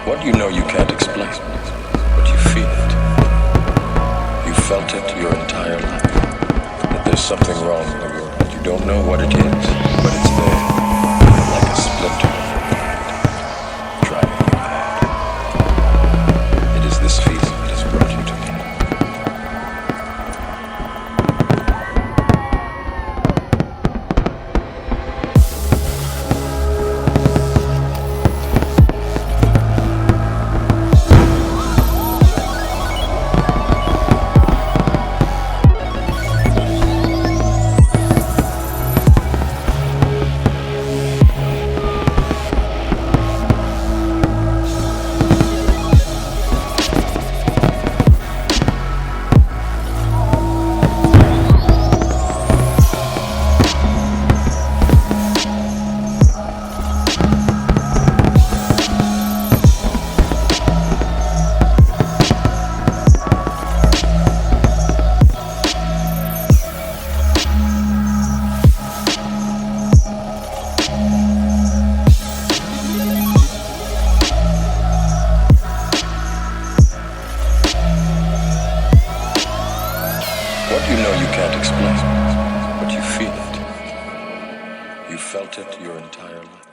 What you know you can't explain, but you feel it. You felt it your entire life. That there's something wrong in the world. You don't know what it is, but it's there, like a splinter of your mind, driving you mad. It is this feeling that has brought you to me. What you know you can't explain, but you feel it. You felt it your entire life.